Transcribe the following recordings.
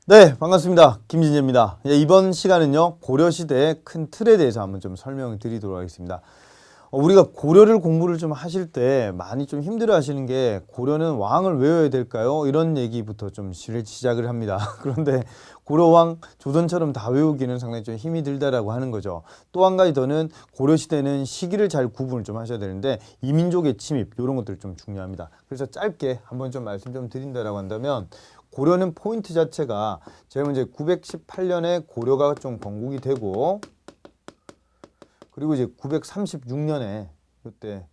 네, 반갑습니다. 김진재입니다. 이번 시간은요, 고려시대의 큰 틀에 대해서 한번 좀 설명을 드리도록 하겠습니다. 우리가 고려를 공부를 좀 하실 때 많이 좀 힘들어 하시는 게 고려는 왕을 외워야 될까요? 이런 얘기부터 좀 시작을 합니다. 그런데 고려왕 조선처럼 다 외우기는 상당히 좀 힘이 들다라고 하는 거죠. 또 한 가지 더는 고려시대는 시기를 잘 구분을 좀 하셔야 되는데 이민족의 침입 이런 것들이 좀 중요합니다. 그래서 짧게 한번 좀 말씀 좀 드린다라고 한다면 고려는 포인트 자체가 제일 먼저 918년에 고려가 좀 건국이 되고 그리고 이제 936년에 이때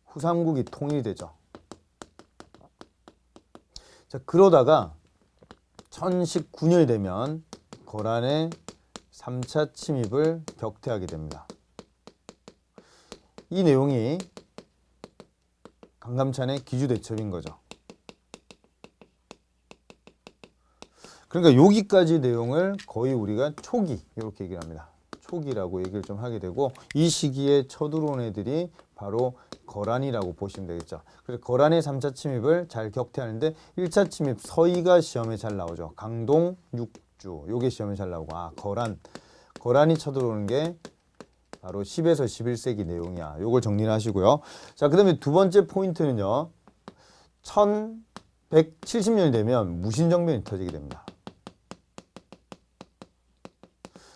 후삼국이 통일이 되죠. 자, 그러다가 1019년이 되면 거란의 3차 침입을 격퇴하게 됩니다. 이 내용이 강감찬의 기주대첩인 거죠. 그러니까 여기까지 내용을 거의 우리가 초기 이렇게 얘기를 합니다. 초기라고 얘기를 좀 하게 되고 이 시기에 쳐들어온 애들이 바로 거란이라고 보시면 되겠죠. 그래서 거란의 3차 침입을 잘 격퇴하는데 1차 침입 서희가 시험에 잘 나오죠. 강동 6주 요게 시험에 잘 나오고 거란이 쳐들어오는 게 바로 10에서 11세기 내용이야. 요걸 정리를 하시고요. 자, 그 다음에 두 번째 포인트는요. 1170년이 되면 무신정변이 터지게 됩니다.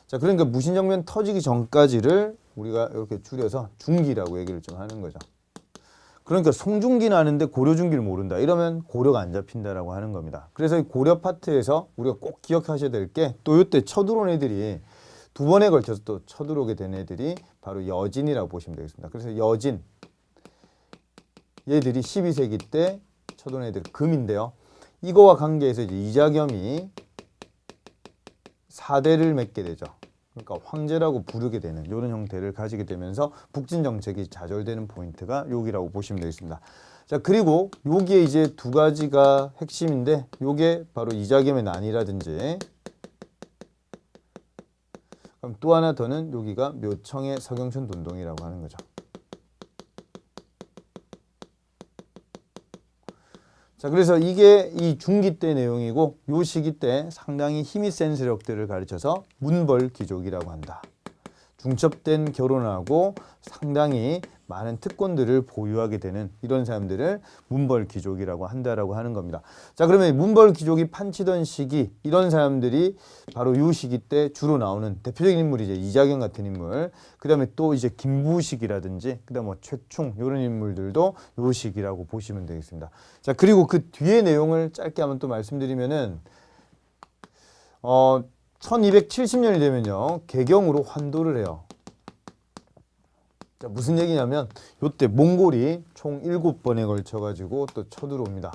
자, 그러니까 무신정변 터지기 전까지를 우리가 이렇게 줄여서 중기라고 얘기를 좀 하는 거죠. 그러니까 송중기는 아는데 고려중기를 모른다. 이러면 고려가 안 잡힌다라고 하는 겁니다. 그래서 이 고려 파트에서 우리가 꼭 기억하셔야 될 게 또 이때 쳐들어온 애들이 두 번에 걸쳐서 또 쳐들어오게 된 애들이 바로 여진이라고 보시면 되겠습니다. 그래서 여진 얘들이 12세기 때 쳐들어온 애들 금인데요. 이거와 관계해서 이제 이자겸이 사대를 맺게 되죠. 그러니까 황제라고 부르게 되는 이런 형태를 가지게 되면서 북진 정책이 좌절되는 포인트가 여기라고 보시면 되겠습니다. 자, 그리고 여기에 이제 두 가지가 핵심인데 요게 바로 이자겸의 난이라든지 그럼 또 하나 더는 여기가 묘청의 서경천 돈동이라고 하는 거죠. 자, 그래서 이게 이 중기 때 내용이고 요 시기 때 상당히 힘이 센 세력들을 가르쳐서 문벌귀족이라고 한다. 중첩된 결혼을 하고 상당히 많은 특권들을 보유하게 되는 이런 사람들을 문벌귀족이라고 한다라고 하는 겁니다. 자, 그러면 문벌귀족이 판치던 시기 이런 사람들이 바로 이 시기 때 주로 나오는 대표적인 인물이 이제 이자겸 같은 인물, 그 다음에 또 이제 김부식이라든지 그 다음 뭐 최충 이런 인물들도 이 시기라고 보시면 되겠습니다. 자, 그리고 그 뒤에 내용을 짧게 한번 또 말씀드리면은 1270년이 되면요 개경으로 환도를 해요. 자, 무슨 얘기냐면 요때 몽골이 총 7번에 걸쳐 가지고 또 쳐들어옵니다.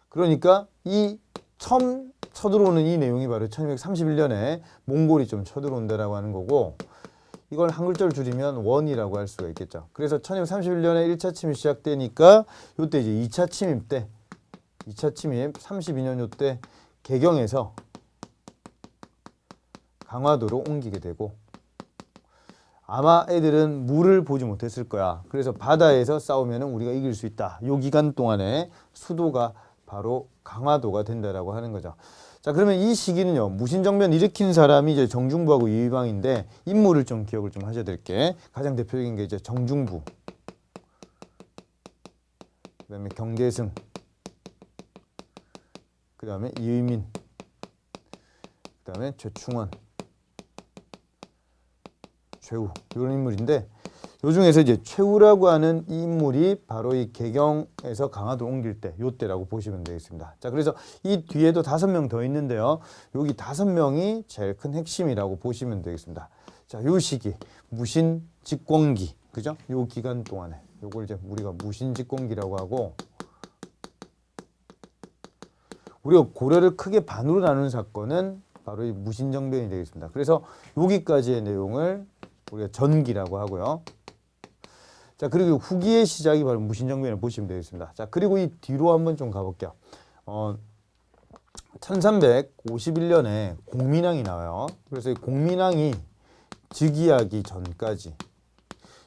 그러니까 이 처음 쳐들어오는 이 내용이 바로 1231년에 몽골이 좀 쳐들어온다라고 하는 거고 이걸 한 글자를 줄이면 원이라고 할 수가 있겠죠. 그래서 1231년에 1차 침입 시작되니까 요때 이제 2차 침입 때 2차 침입 32년 요때 개경에서 강화도로 옮기게 되고 아마 애들은 물을 보지 못했을 거야. 그래서 바다에서 싸우면 우리가 이길 수 있다. 요 기간 동안에 수도가 바로 강화도가 된다라고 하는 거죠. 자, 그러면 이 시기는요. 무신정변 일으킨 사람이 이제 정중부하고 이의방인데 인물을 좀 기억을 좀 하셔야 될 게 가장 대표적인 게 이제 정중부. 그다음에 경계승. 그다음에 이의민. 그다음에 최충원. 최후 이런 인물인데 요 중에서 이제 최후라고 하는 이 인물이 바로 이 개경에서 강화도 옮길 때 요때라고 보시면 되겠습니다. 자, 그래서 이 뒤에도 5명 더 있는데요. 여기 5명이 제일 큰 핵심이라고 보시면 되겠습니다. 자, 요 시기 무신 집권기 그죠? 요 기간 동안에 요걸 이제 우리가 무신 집권기라고 하고 우리가 고려를 크게 반으로 나누는 사건은 바로 이 무신정변이 되겠습니다. 그래서 여기까지의 내용을 우리가 전기라고 하고요. 자, 그리고 후기의 시작이 바로 무신정변을 보시면 되겠습니다. 자, 그리고 이 뒤로 한번 좀 가볼게요. 1351년에 공민왕이 나와요. 그래서 이 공민왕이 즉위하기 전까지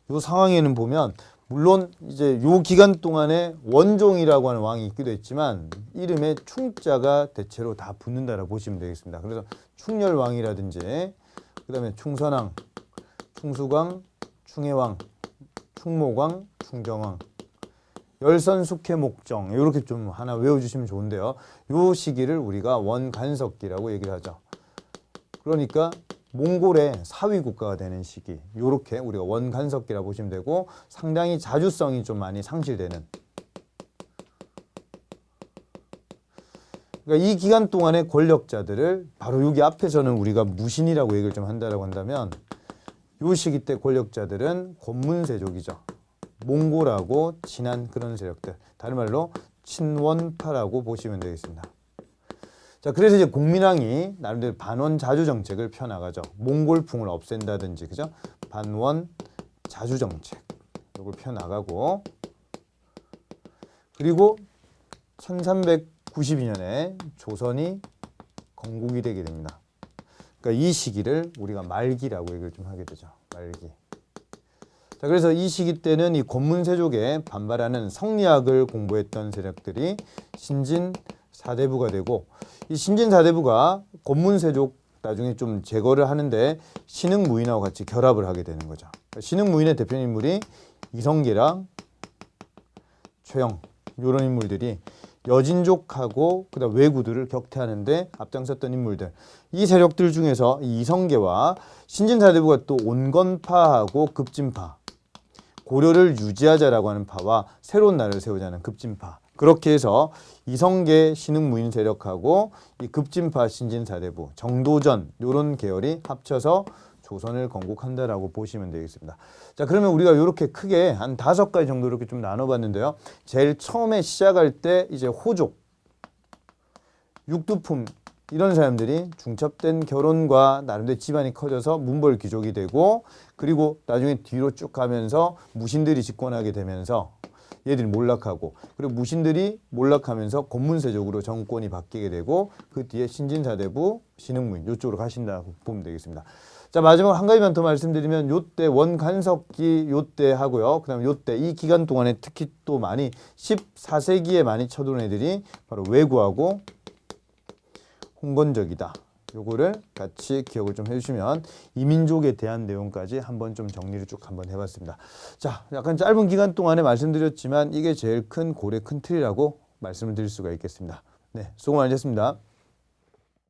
이 상황에는 보면 물론 이제 요 기간 동안에 원종이라고 하는 왕이 있기도 했지만 이름에 충자가 대체로 다 붙는다라고 보시면 되겠습니다. 그래서 충렬왕이라든지 그다음에 충선왕, 충수광, 충해왕, 충목왕, 충정왕, 열선숙해목정 이렇게 좀 하나 외워주시면 좋은데요. 요 시기를 우리가 원간석기라고 얘기를 하죠. 그러니까 몽골의 사위 국가가 되는 시기, 요렇게 우리가 원간석기라고 보시면 되고 상당히 자주성이 좀 많이 상실되는, 그러니까 이 기간 동안의 권력자들을 바로 여기 앞에서는 우리가 무신이라고 얘기를 좀 한다라고 한다면 요 시기 때 권력자들은 권문세족이죠. 몽골하고 친한 그런 세력들, 다른 말로 친원파라고 보시면 되겠습니다. 자, 그래서 이제 공민왕이 나름대로 반원 자주 정책을 펴나가죠. 몽골풍을 없앤다든지, 그죠? 반원 자주 정책 이걸 펴나가고, 그리고 1392년에 조선이 건국이 되게 됩니다. 그러니까 이 시기를 우리가 말기라고 얘기를 좀 하게 되죠. 말기. 자, 그래서 이 시기 때는 이 권문세족에 반발하는 성리학을 공부했던 세력들이 신진사대부가 되고, 이 신진사대부가 권문세족 나중에 좀 제거를 하는데 신흥무인하고 같이 결합을 하게 되는 거죠. 신흥무인의 대표 인물이 이성계랑 최영 이런 인물들이 여진족하고 그다음 왜구들을 격퇴하는데 앞장섰던 인물들. 이 세력들 중에서 이 이성계와 신진사대부가 또 온건파하고 급진파, 고려를 유지하자라고 하는 파와 새로운 나라를 세우자는 급진파, 그렇게 해서 이성계 신흥무인 세력하고 이 급진파 신진사대부, 정도전 이런 계열이 합쳐서 조선을 건국한다라고 보시면 되겠습니다. 자, 그러면 우리가 이렇게 크게 한 5가지 정도 이렇게 좀 나눠봤는데요. 제일 처음에 시작할 때 이제 호족, 육두품 이런 사람들이 중첩된 결혼과 나름대로 집안이 커져서 문벌 귀족이 되고, 그리고 나중에 뒤로 쭉 가면서 무신들이 집권하게 되면서 얘들이 몰락하고, 그리고 무신들이 몰락하면서 권문세족으로 정권이 바뀌게 되고, 그 뒤에 신진사대부, 신흥무인 이쪽으로 가신다고 보면 되겠습니다. 자, 마지막 한 가지만 더 말씀드리면 요때 원간석기 요때 하고요. 그다음에 요때 이 기간 동안에 특히 또 많이 14세기에 많이 쳐들어온 애들이 바로 왜구하고 홍건적이다. 요거를 같이 기억을 좀 해주시면 이민족에 대한 내용까지 한번 좀 정리를 쭉 한번 해봤습니다. 자, 약간 짧은 기간 동안에 말씀드렸지만 이게 제일 큰 고래 큰 틀이라고 말씀을 드릴 수가 있겠습니다. 네, 수고 많으셨습니다.